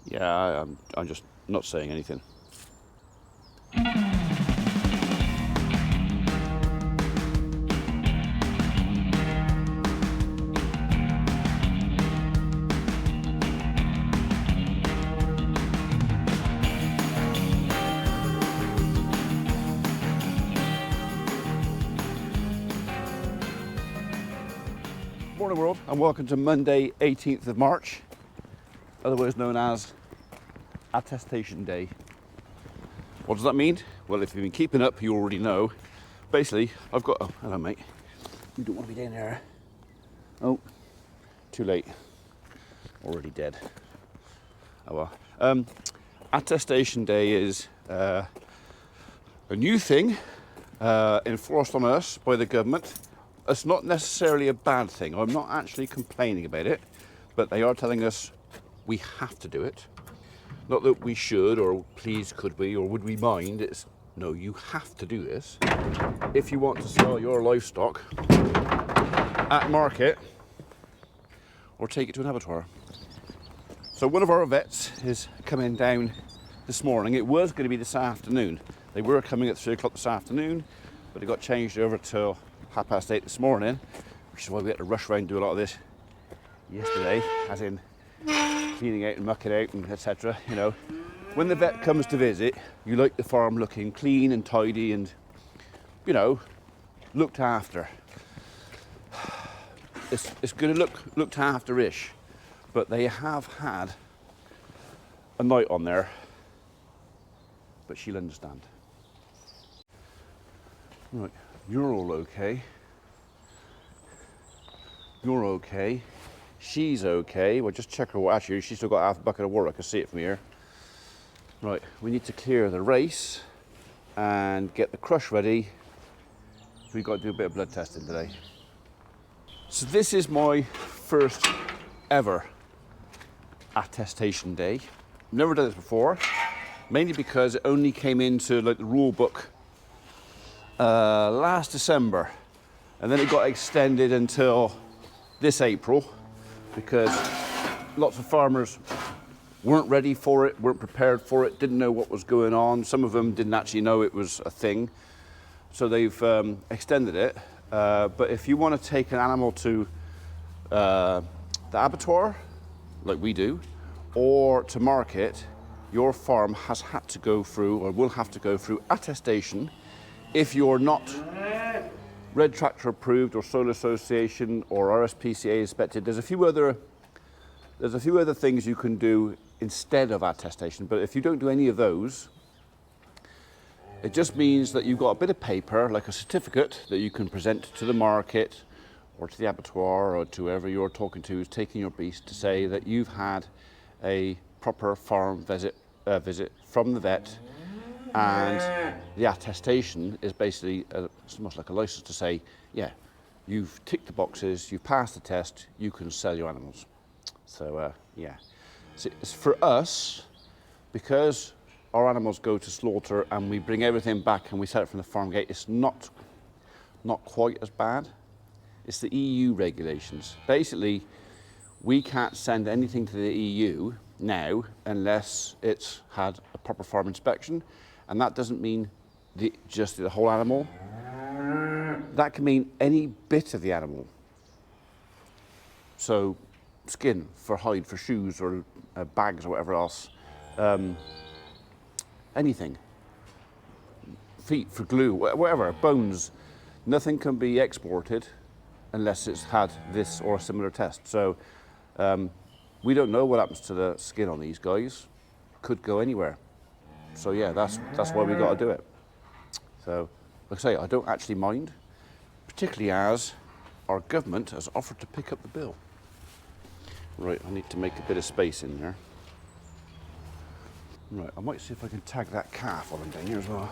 Yeah, I'm just not saying anything. Morning world, and welcome to Monday 18th of March, otherwise known as Attestation Day. What does that mean? Well, if you've been keeping up, you already know. Basically, I've got... Oh, hello mate. You don't want to be down there. Oh, too late. Already dead. Oh well. Attestation Day is a new thing enforced on us by the government. It's not necessarily a bad thing. I'm not actually complaining about it, but they are telling us we have to do it. Not that we should, or please could we, or would we mind. It's no, you have to do this if you want to sell your livestock at market or take it to an abattoir. So one of our vets is coming down this morning. It was going to be this afternoon. They were coming at 3 o'clock this afternoon, but it got changed over till 8:30 this morning, which is why we had to rush around and do a lot of this yesterday, as in cleaning out and mucking out and etc. You know, when the vet comes to visit, you like the farm looking clean and tidy and, you know, looked after. It's going to look looked after-ish, but they have had a night on there, but she'll understand. Right. You're all okay. You're okay. She's okay. Well, just check her. Well, actually, she's still got half a bucket of water. I can see it from here. Right, we need to clear the race and get the crush ready. We've got to do a bit of blood testing today. So this is my first ever attestation day. Never done this before, mainly because it only came into like the rule book last December, and then it got extended until this April because lots of farmers weren't ready for it, weren't prepared for it, didn't know what was going on. Some of them didn't actually know it was a thing, so they've extended it. But if you want to take an animal to the abattoir, like we do, or to market, your farm has had to go through, or will have to go through, attestation. If you're not Red Tractor approved or Soil Association or RSPCA inspected, there's a few other things you can do instead of attestation. But if you don't do any of those, it just means that you've got a bit of paper, like a certificate, that you can present to the market or to the abattoir or to whoever you're talking to who's taking your beast, to say that you've had a proper farm visit from the vet. And the attestation is basically it's almost like a license to say, yeah, you've ticked the boxes, you've passed the test, you can sell your animals. So yeah, so it's for us, because our animals go to slaughter and we bring everything back and we sell it from the farm gate. It's not quite as bad. It's the EU regulations. Basically, we can't send anything to the EU now unless it's had a proper farm inspection. And that doesn't mean just the whole animal. That can mean any bit of the animal. So skin for hide, for shoes, or bags or whatever else. Anything. Feet for glue, whatever, bones. Nothing can be exported unless it's had this or a similar test. So we don't know what happens to the skin on these guys. Could go anywhere. So yeah, that's why we got to do it. So, like I say, I don't actually mind, particularly as our government has offered to pick up the bill. Right, I need to make a bit of space in there. Right, I might see if I can tag that calf while I'm down here as well.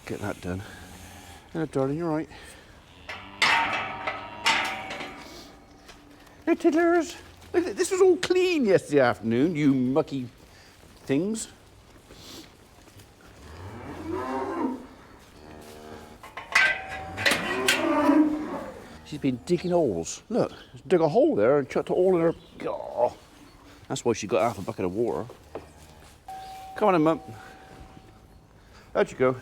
Get that done. Hello, darling, you're right. Hey, tiddlers. Look, this was all clean yesterday afternoon, you mucky things. She's been digging holes. Look, dug a hole there and chucked it all in her. Oh, that's why she got half a bucket of water. Come on in, Mum. Out you go.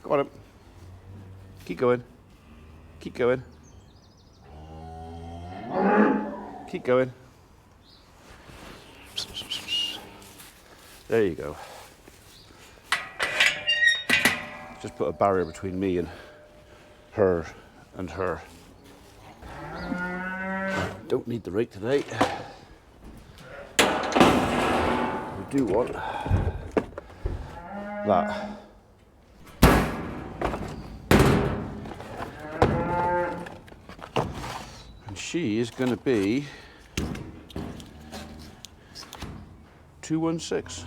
Go on up. Keep going. Keep going. Keep going. There you go. Just put a barrier between me and her. Don't need the rake today. We do want that. And she is going to be 216.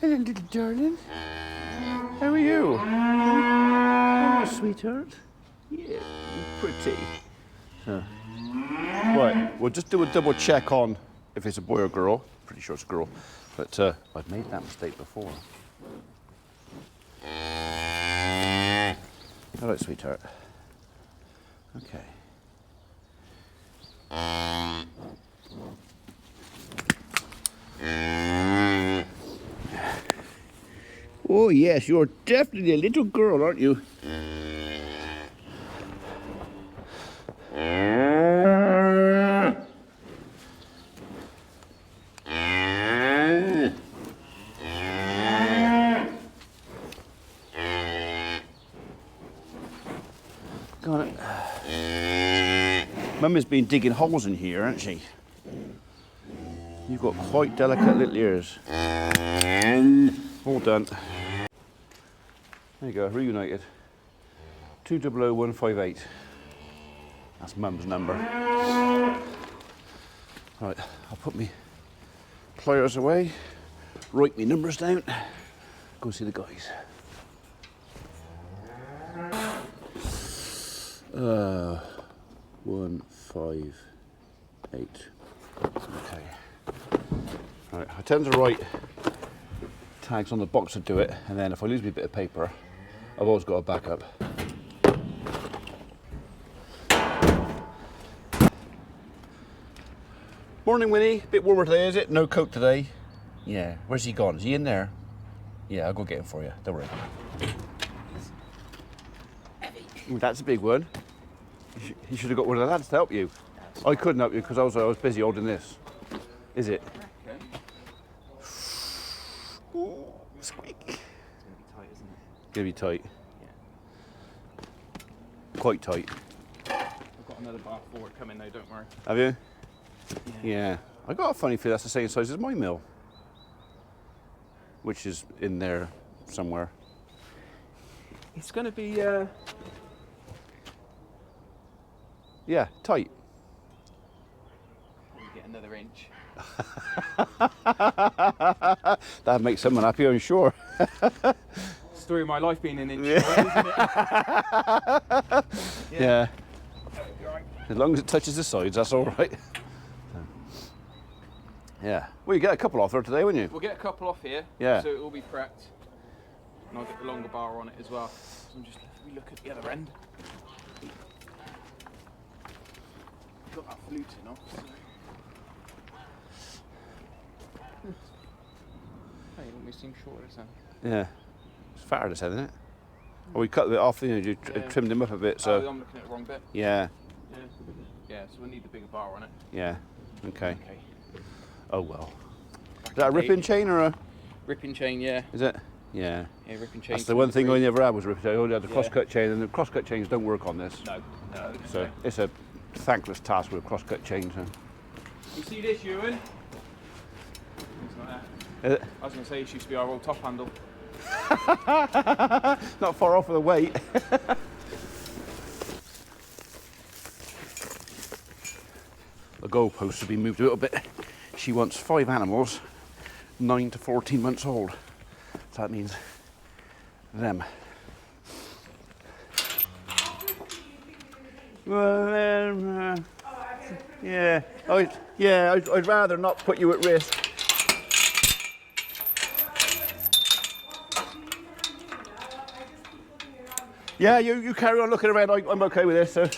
Hello, little darling. How are you? Oh, sweetheart. Yeah, pretty. Huh. Right, we'll just do a double check on if it's a boy or girl. Pretty sure it's a girl, but I've made that mistake before. All right, sweetheart. Okay. Oh yes, you're definitely a little girl, aren't you? Got it. Mum has been digging holes in here, hasn't she? You've got quite delicate little ears. All done. There you go, reunited. 200158. That's Mum's number. Right, I'll put me pliers away, write me numbers down, go see the guys. 158. Okay. Right, I tend to write tags on the box to do it, and then if I lose me a bit of paper, I've always got a backup. Morning, Winnie. Bit warmer today, is it? No coat today. Yeah. Where's he gone? Is he in there? Yeah, I'll go get him for you. Don't worry. Ooh, that's a big one. You should have got one of the lads to help you. I couldn't help you because I was busy holding this. Is it? Ooh, squeak. It's going to be tight, isn't it? Gonna be tight. Yeah. Quite tight. I've got another bar forward coming though, don't worry. Have you? Yeah. I got a funny feel that's the same size as my mill, which is in there somewhere. It's going to be, Yeah, tight. you get another inch. That'd make someone happy, I'm sure. Story of my life being an inch, isn't it? Yeah. Right. As long as it touches the sides, that's all right. Yeah. Well, you get a couple off there today, wouldn't you? We'll get a couple off here, Yeah. so it will be prepped. And I'll get the longer bar on it as well. So I'm just letting me look at the other end. Got that fluting off, so. Hey, it almost seems shorter this end. Yeah. It's fatter this head, isn't it? Well, we cut it off, you trimmed him up a bit, so. Oh, I'm looking at the wrong bit. Yeah. Yeah, so we need the bigger bar on it. Yeah. Okay. Okay. Oh well. Is that a ripping chain or a? Ripping chain, yeah. Is it? Yeah. Yeah, ripping chain. That's the one thing I never had was a ripping chain. I only had the Yeah. cross-cut chain, and the cross-cut chains don't work on this. No. So it's a thankless task with a cross-cut chain. So. You see this, Ewan? It's not there. Is it? I was going to say it used to be our old top handle. Not far off of the weight. The goalposts have been moved a little bit. She wants 5 animals, 9 to 14 months old. So that means them. Well, yeah, I'd rather not put you at risk. Yeah, you carry on looking around. I'm okay with this. So.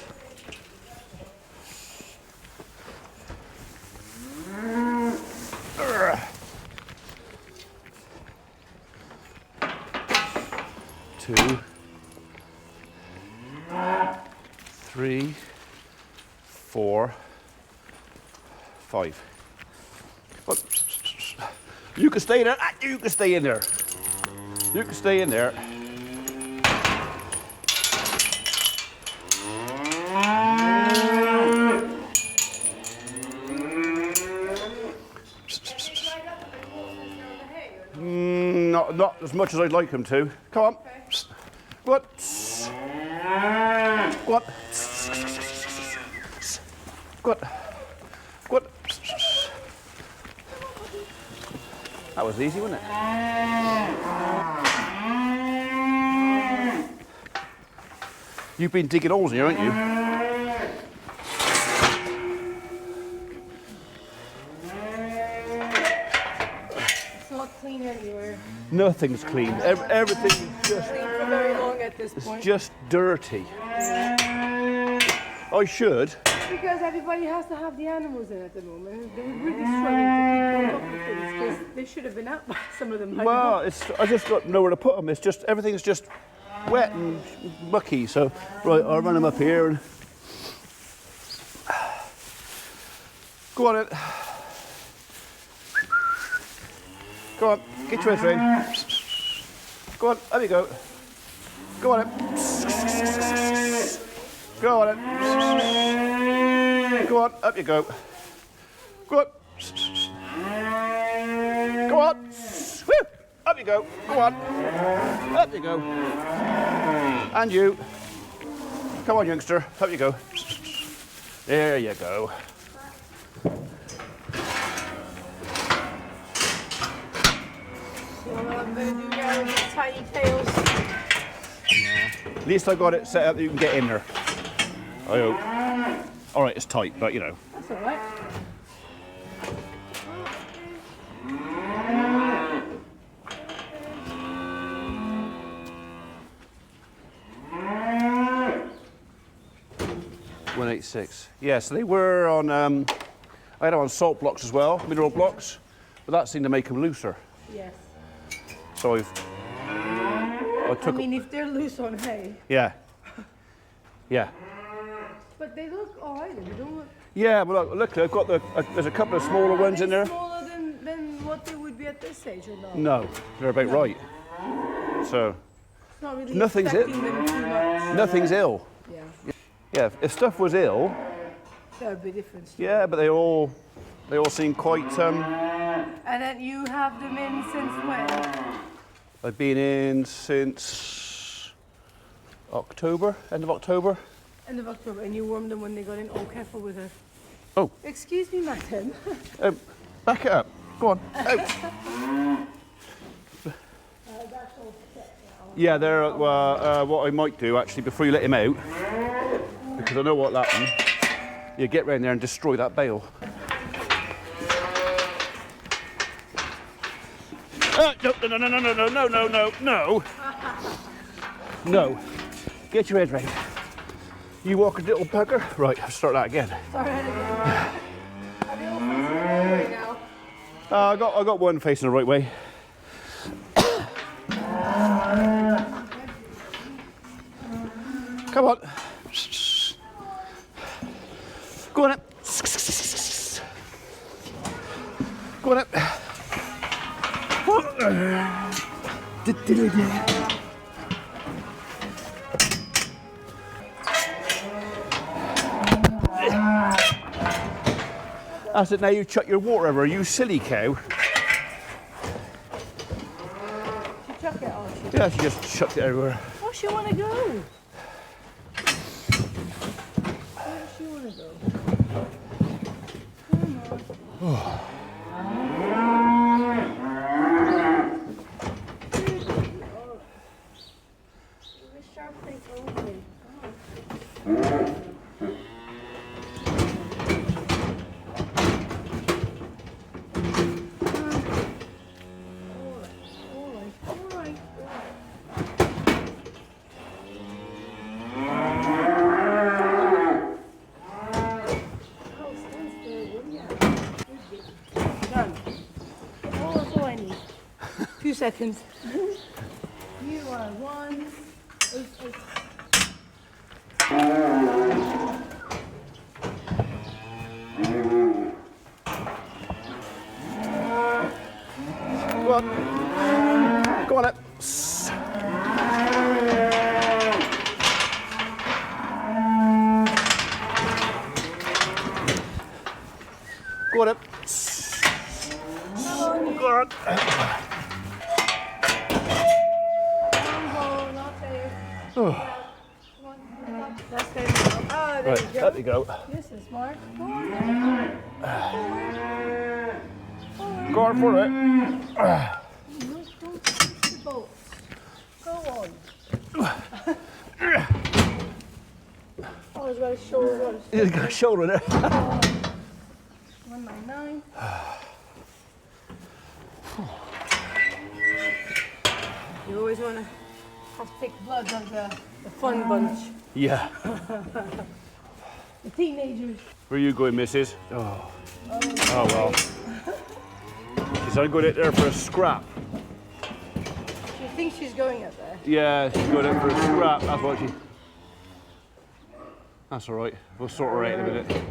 Two, 3, 4, 5. Well, you can stay there. You can stay in there. You can stay in there. Not as much as I'd like him to. Come on. What? What? What? What? That was easy, wasn't it? You've been digging holes in here, haven't you? Clean anywhere. Nothing's clean. Everything is just, Clean for very long at this point. it's just dirty. I should. Because everybody has to have the animals in at the moment. They're really struggling to keep on top of things because they should have been out by some of them. Well, I just got nowhere to put them. It's just everything's just wet and mucky. So right, I'll run them up here and go on it. Go on, get your head ready. Go on, there you go. Go on it. Go on it. Go on, up you go. Go on. Go on. Woo! Up you go. Go on. Up you go. And you. Come on, youngster. Up you go. There you go. Tiny tails. At least I got it set up that you can get in there. I hope. All right, it's tight, but you know. That's all right. $186. Yeah, so they were on. I had them on salt blocks as well, mineral blocks, but that seemed to make them looser. Yes. So I took. I mean, if they're loose on hay. Yeah. Yeah. But they look all right. They don't look. Yeah, well, look, I've got there's a couple of smaller ones in there. Smaller than what they would be at this stage, or not? No, they're about right. So It's not really Nothing's affecting them too much. nothing's ill. Yeah. Yeah, if stuff was ill, That would be different. yeah, but they all seem quite. And then you have them in since when? I've been in since October, end of October. End of October, and you warmed them when they got in. Oh, careful with her. Oh. Excuse me, madam. Back it up. Go on. Out. Yeah, they're. What I might do actually before you let him out, because I know what'll happen. You get round there and destroy that bale. No. No. Get your head ready. You walk a little bugger. Right, I'll start that again. Sorry, are they all facing the right way now? I got one facing the right way. Come on. Go on up. Go on up. That's it, now you chuck your water everywhere, you silly cow. She chuck it off. Yeah, she just chucked it everywhere. Oh, she want to go. Where does she want to go? Come on. Sharp thing only. few seconds. You are 188. Go on. Go on, it. Go on, it. Go on. That's there you go. Ah, there Right, you go. let me go. This is smart. Go on. Go on for it. Don't push the boat. Go on. Oh, he's got his shoulder. He's got a shoulder in it. 199. You always want to have to take blood of the fun bunch. Yeah. The teenagers. Where are you going, missus? Oh. Oh, well. She's only going out there for a scrap. She thinks she's going up there. Yeah, she's going out for a scrap. That's what she... That's all right. We'll sort her out in a minute.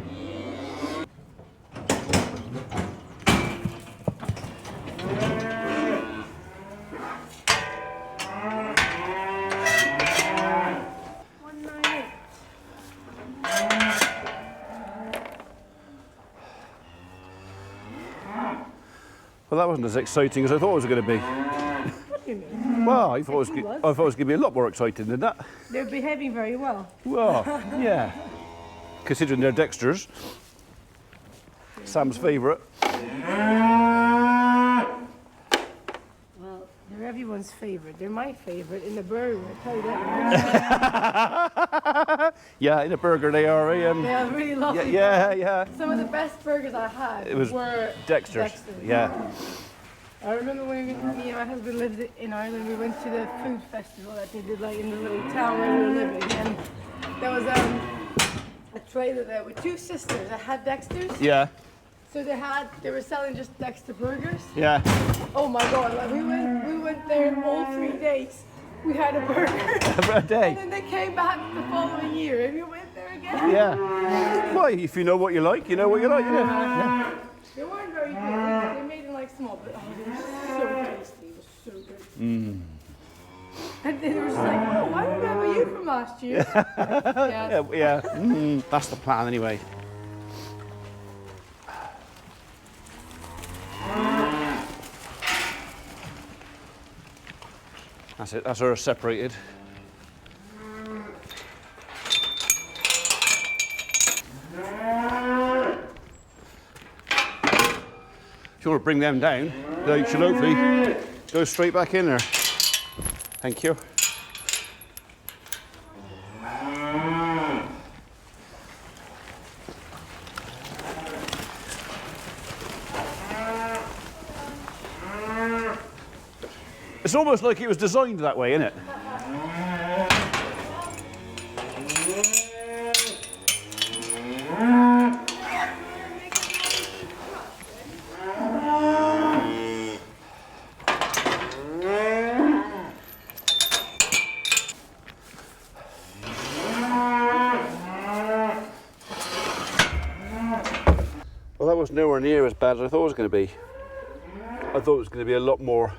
Well, that wasn't as exciting as I thought it was going to be. What do you mean? Well, I thought it was going to be a lot more exciting than that. They're behaving very well. Well, yeah. Considering they're Dexter's. Sam's favourite. Well, they're everyone's favourite. They're my favourite in the burger, I tell you that. Yeah, in a burger they are. They are really lovely. Yeah. Some of the best burgers I had were Dexter's. Yeah. I remember when me and my husband lived in Ireland, we went to the food festival that they did like in the little town where we were living, and there was a trailer there with two sisters that had Dexter's. Yeah. So they were selling just Dexter burgers. Yeah. Oh my God! Like we went there all 3 days. We had a burger. For a day. And then they came back the following year, and we went there again. Yeah. Well, if you know what you like, you know what you like. Yeah. They weren't very big. They made them like small, but oh, they were so tasty. It was so good. And they were just like, oh, I remember you from last year. Yeah. That's the plan anyway. That's it. That's her separated. If you want to bring them down, they should hopefully go straight back in there. Thank you. It's almost like it was designed that way, isn't it? Well, that was nowhere near as bad as I thought it was going to be. I thought it was going to be a lot more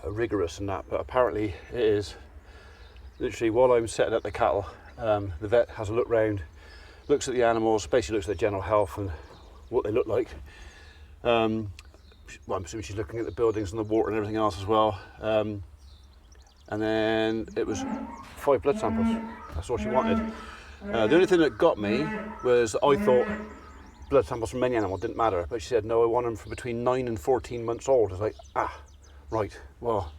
rigorous than that, but apparently it is. Literally, while I'm setting up the cattle, the vet has a look round, looks at the animals, basically looks at their general health and what they look like. Well, I'm assuming she's looking at the buildings and the water and everything else as well. And then it was 5 blood samples. That's all she wanted. The only thing that got me was I thought blood samples from any animal didn't matter, but she said no, I want them for between 9 and 14 months old. I was like, right, well,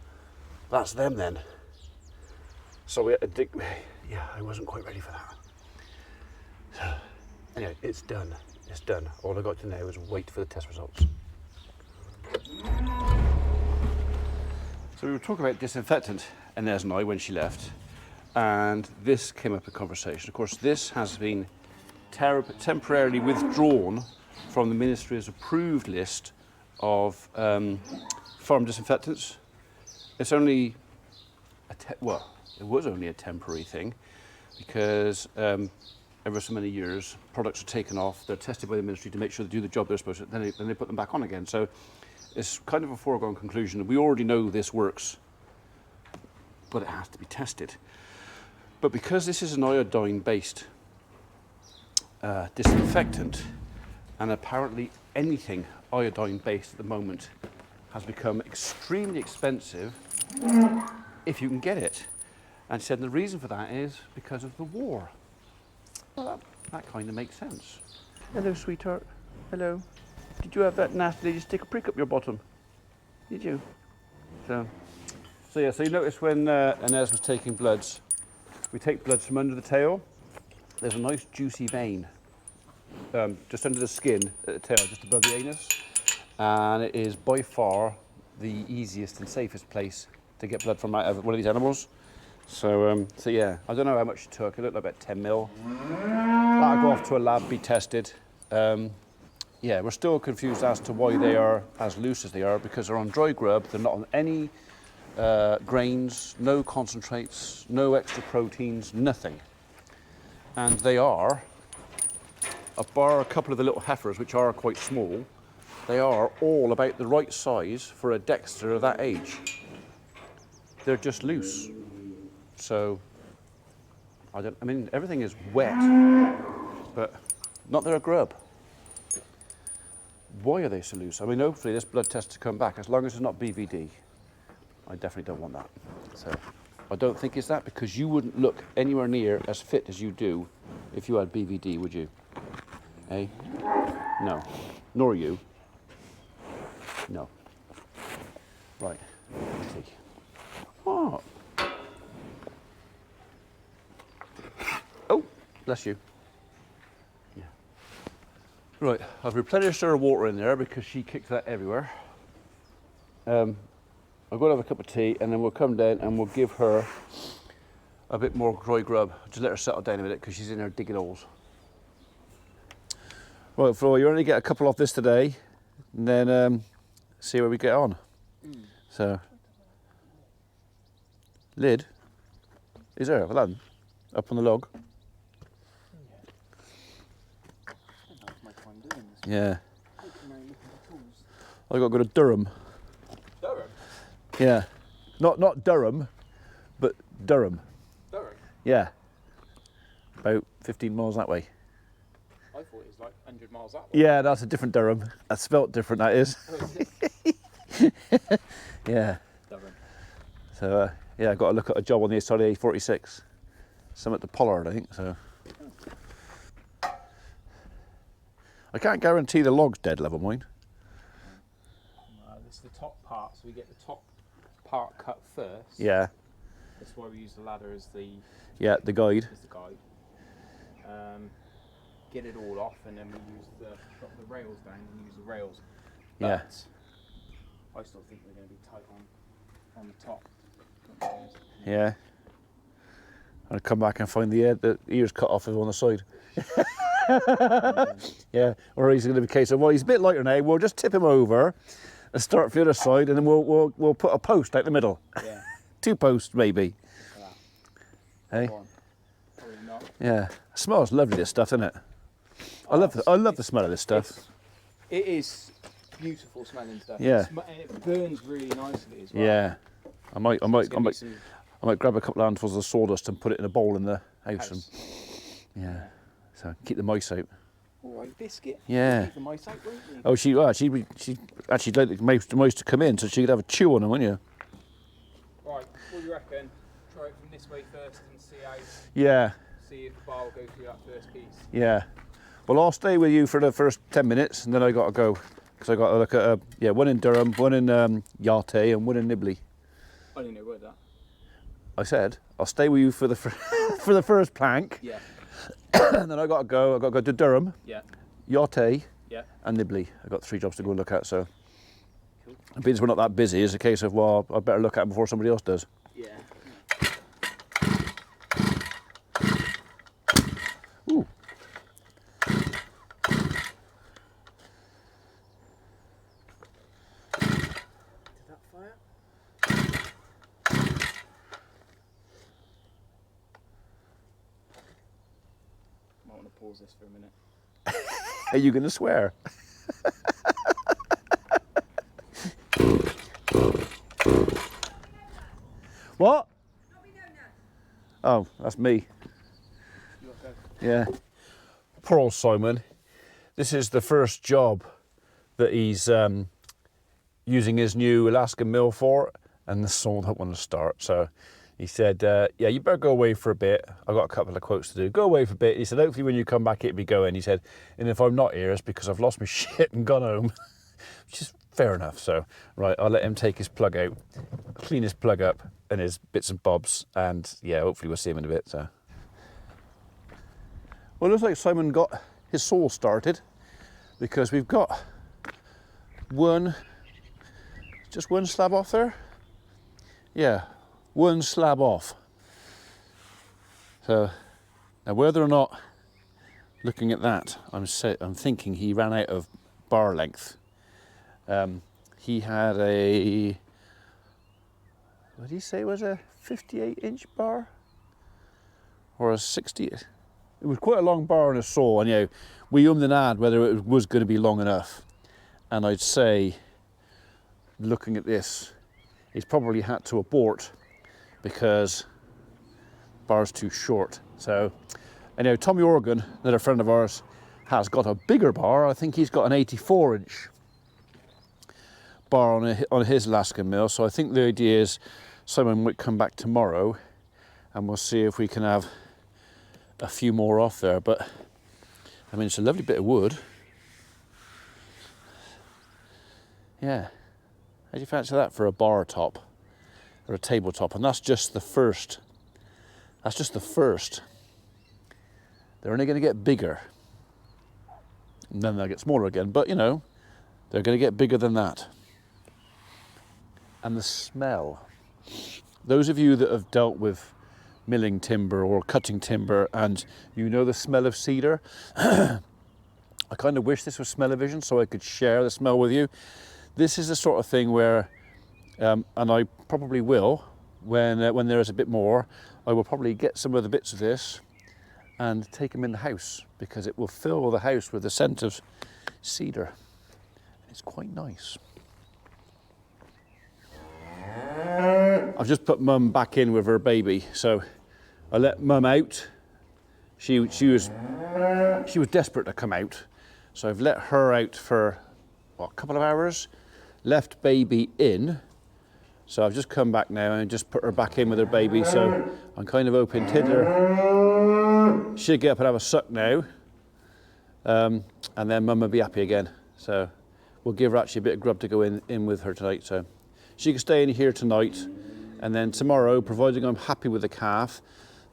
that's them then. So we had to dig. Yeah, I wasn't quite ready for that. So anyway, it's done. It's done. All I got to now is wait for the test results. So we were talking about disinfectant, Inez and I, when she left, and this came up in conversation. Of course, this has been temporarily withdrawn from the Ministry's approved list of farm disinfectants. It's only, well, it was only a temporary thing because ever so many years, products are taken off, they're tested by the ministry to make sure they do the job they're supposed to, then they put them back on again. So it's kind of a foregone conclusion. We already know this works, but it has to be tested. But because this is an iodine-based disinfectant, and apparently anything iodine-based at the moment has become extremely expensive if you can get it. And she said the reason for that is because of the war. Well, that kind of makes sense. Hello, sweetheart. Hello. Did you have that nasty lady stick a prick up your bottom? Did you? So yeah, so you notice when Inez was taking bloods, we take bloods from under the tail. There's a nice juicy vein just under the skin at the tail, just above the anus. And it is by far the easiest and safest place to get blood from out of one of these animals. So yeah, I don't know how much she took. It looked like about 10 mil. That'll go off to a lab, be tested. Yeah, we're still confused as to why they are as loose as they are, because they're on dry grub. They're not on any grains, no concentrates, no extra proteins, nothing. And they are, bar a couple of the little heifers, which are quite small, they are all about the right size for a Dexter of that age. They're just loose. So, I mean, everything is wet, but not their grub. Why are they so loose? I mean, hopefully this blood test to come back, as long as it's not BVD. I definitely don't want that. So, I don't think it's that, because you wouldn't look anywhere near as fit as you do if you had BVD, would you? Eh? No. Nor you. No. Right. Let's see. Oh. Oh, bless you. Yeah. Right, I've replenished her water in there because she kicked that everywhere. I've got to have a cup of tea, and then we'll come down and we'll give her a bit more dry grub. Just let her settle down a minute because she's in there digging holes. Right, Flora, you only get a couple off this today, and then see where we get on. So, lid, is there, Alan? Up on the log? Yeah. I got to go to Durham. Durham? Yeah. Not Durham, but Durham. Durham? Yeah. About 15 miles that way. I thought it was like 100 miles that way. Yeah, that's a different Durham. That's spelt different, that is. Oh, is it? Yeah. Durham. So, yeah, I got to look at a job on the side of the A46. Some at the Pollard, I think, so. I can't guarantee the log's dead level, mine. This is the top part, so we get the top part cut first. Yeah. That's why we use the ladder as the guide. Get it all off, and then we use drop the rails down and use the rails. Yeah. But I still think they're going to be tight on the top. Yeah. I'll come back and find the ears cut off on the side. Yeah, or he's going to be a case of, well, he's a bit lighter now, we'll just tip him over and start from the other side, and then we'll put a post out the middle. Yeah. 2 posts maybe. Yeah. Hey? Probably not. Yeah. It smells lovely, this stuff, doesn't it? I love the smell of this stuff. It is beautiful smelling stuff. Yeah. And it burns really nicely as well. Yeah. I might grab a couple of handfuls of sawdust and put it in a bowl in the house. And, yeah. So keep the mice out. All right, biscuit. Yeah. Keep the mice out, won't you? Oh, she actually like the mice to come in so she could have a chew on them, wouldn't you? Right, what do you reckon? Try it from this way first and see how. Yeah. See if the bar will go through that first piece. Yeah. Well, I'll stay with you for the first 10 minutes, and then I got to go because I got to look at one in Durham, one in Yarte, and one in Nibley. I didn't know where that. I said I'll stay with you for the for the first plank. Yeah. And then I got to go to Durham, Yeah. Yarte, Yeah. and Nibley. I've got 3 jobs to go and look at, so. Cool. And because we're not that busy, it's a case of, well, I better look at them before somebody else does. Yeah. Ooh. Did that fire. Might want to pause this for a minute. Are you going to swear? What? Oh, that's me. Yeah. Poor old Simon. This is the first job that he's using his new Alaskan mill for, and the saw don't want to start. So he said, yeah, you better go away for a bit. I've got a couple of quotes to do. Go away for a bit. He said, hopefully when you come back, it'll be going. He said, and if I'm not here, it's because I've lost my shit and gone home, which is fair enough. So, right, I'll let him take his plug out, clean his plug up and his bits and bobs, and yeah, hopefully we'll see him in a bit. So, well, it looks like Simon got his saw started, because we've got just one slab off there. Yeah, one slab off. So now, whether or not, looking at that, I'm thinking he ran out of bar length. He had a, what did he say, was a 58-inch bar or a 60? It was quite a long bar on a saw, and you know, we ummed and ahed whether it was going to be long enough. And I'd say, looking at this, he's probably had to abort because bar's too short. So, and you know, Tommy Organ, another friend of ours, has got a bigger bar. I think he's got an 84-inch bar on his Alaskan mill. So I think the idea is Simon might come back tomorrow, and we'll see if we can have a few more off there. But I mean, it's a lovely bit of wood. Yeah. How do you fancy that for a bar top or a tabletop? And that's just the first. That's just the first. They're only going to get bigger, and then they'll get smaller again. But you know, they're going to get bigger than that. And the smell. Those of you that have dealt with milling timber or cutting timber, and you know the smell of cedar, I kind of wish this was smell-o-vision so I could share the smell with you. This is the sort of thing where, and I probably will, when there is a bit more, I will probably get some of the bits of this and take them in the house, because it will fill the house with the scent of cedar. It's quite nice. I've just put Mum back in with her baby, so I let Mum out. She was desperate to come out, so I've let her out for what, a couple of hours. Left baby in, so I've just come back now and just put her back in with her baby. So I'm kind of hoping Tiddler should get up and have a suck now, and then Mum will be happy again. So we'll give her actually a bit of grub to go in with her tonight. So she can stay in here tonight, and then tomorrow, providing I'm happy with the calf,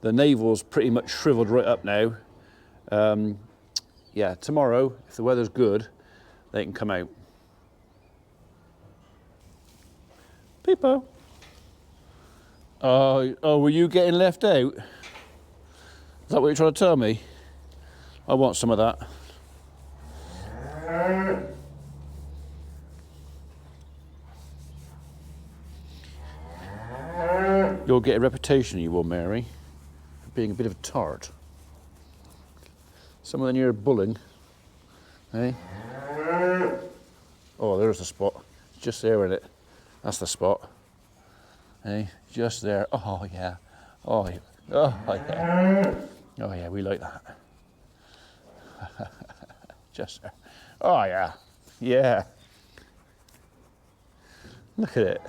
the navel's pretty much shriveled right up now. Yeah, tomorrow, if the weather's good, they can come out. Peepo. Oh, were you getting left out? Is that what you're trying to tell me? I want some of that. You'll get a reputation, you will, Mary, for being a bit of a tart. Someone near bullying, eh? Oh, there's the spot. It's just there, isn't it? That's the spot. Eh? Just there. Oh yeah. Oh yeah. Oh yeah. Oh yeah, we like that. Just there. Oh yeah. Yeah. Look at it.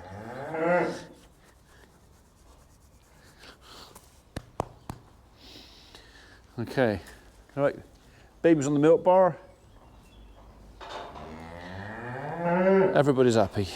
Okay. All right. Baby's on the milk bar. Everybody's happy.